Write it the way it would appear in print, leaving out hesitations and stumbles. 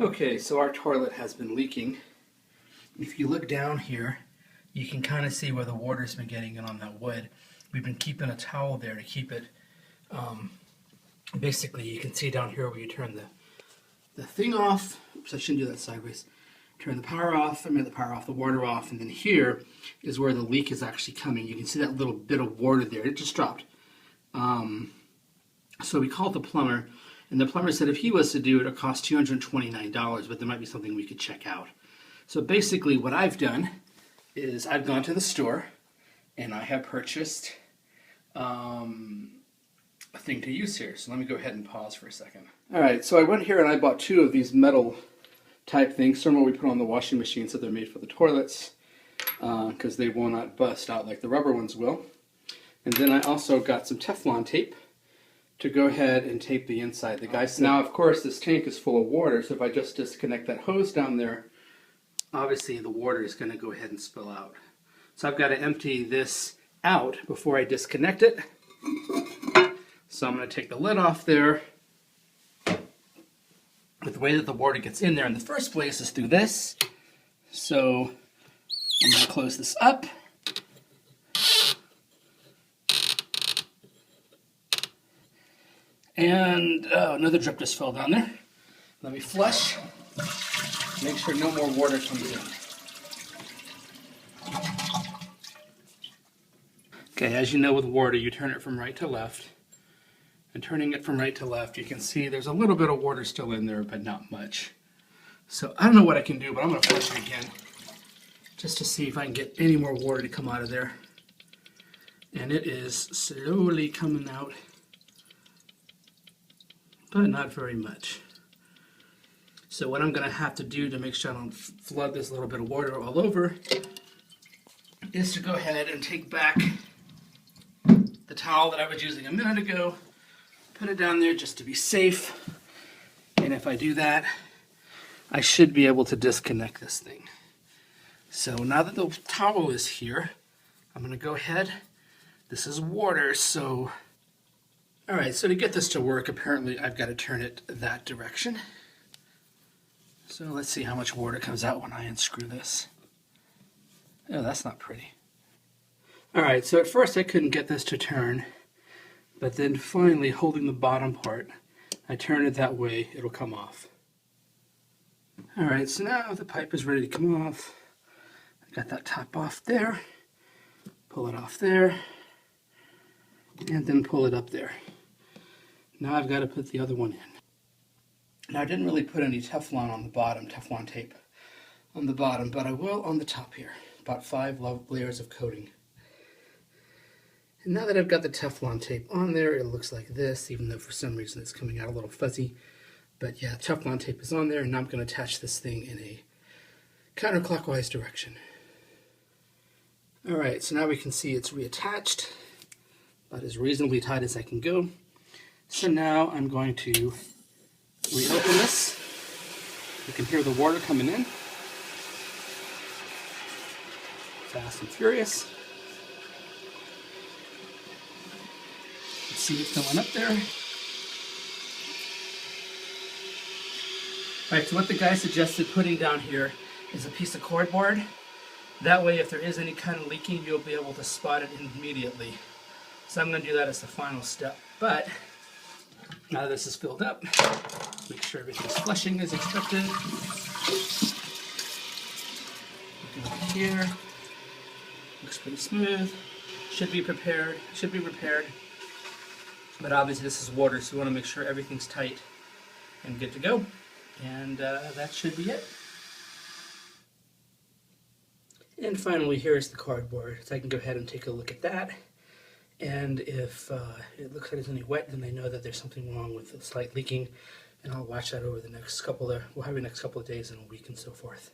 Okay, so our toilet has been leaking. If you look down here, you can kind of see where the water's been getting in on that wood. We've been keeping a towel there to keep it. Basically, you can see down here where you turn the thing off. Oops, I shouldn't do that sideways. Turn the power off, the water off, and then here is where the leak is actually coming. You can see that little bit of water there. It just dropped. So we called the plumber, and the plumber said if he was to do it, it would cost $229, but there might be something we could check out. So basically what I've done is I've gone to the store, and I have purchased a thing to use here. So let me go ahead and pause for a second. All right, so I went here and I bought 2 of these metal type things, similar we put on the washing machine, so they're made for the toilets because they will not bust out like the rubber ones will. And then I also got some Teflon tape to go ahead and tape the inside. The guy said, now of course this tank is full of water, so if I just disconnect that hose down there, obviously the water is going to go ahead and spill out. So I've got to empty this out before I disconnect it. So I'm going to take the lid off there. But the way that the water gets in there in the first place is through this. So I'm going to close this up. And another drip just fell down there. Let me flush. Make sure no more water comes in. Okay, as you know with water, you turn it from right to left. And turning it from right to left, you can see there's a little bit of water still in there, but not much. So I don't know what I can do, but I'm going to flush it again, just to see if I can get any more water to come out of there. And it is slowly coming out, but not very much. So what I'm going to have to do to make sure I don't flood this little bit of water all over is to go ahead and take back the towel that I was using a minute ago, put it down there just to be safe, and if I do that, I should be able to disconnect this thing. So now that the towel is here, I'm going to go ahead. This is water, so... Alright, so to get this to work, apparently I've got to turn it that direction. So let's see how much water comes out when I unscrew this. Oh, that's not pretty. Alright, so at first I couldn't get this to turn, but then finally holding the bottom part, I turn it that way, it'll come off. Alright, so now the pipe is ready to come off. I got that top off there, pull it off there, and then pull it up there. Now I've got to put the other one in. Now I didn't really put any Teflon on the bottom, Teflon tape on the bottom, but I will on the top here. About 5 layers of coating. And now that I've got the Teflon tape on there, it looks like this, even though for some reason it's coming out a little fuzzy. But yeah, Teflon tape is on there, and now I'm going to attach this thing in a counterclockwise direction. Alright, so now we can see it's reattached, about as reasonably tight as I can go. So now I'm going to reopen this. You can hear the water coming in. Fast and furious. Let's see it filling up there. Alright, so what the guy suggested putting down here is a piece of cardboard. That way, if there is any kind of leaking, you'll be able to spot it immediately. So I'm going to do that as the final step. But now that this is filled up, make sure everything's flushing as expected. Looking over here, looks pretty smooth. Should be repaired. But obviously this is water, so we want to make sure everything's tight and good to go. And that should be it. And finally, here's the cardboard. So I can go ahead and take a look at that. And if it looks like there's any wet, then I know that there's something wrong with the slight leaking. And I'll watch that over the next couple of days and a week and so forth.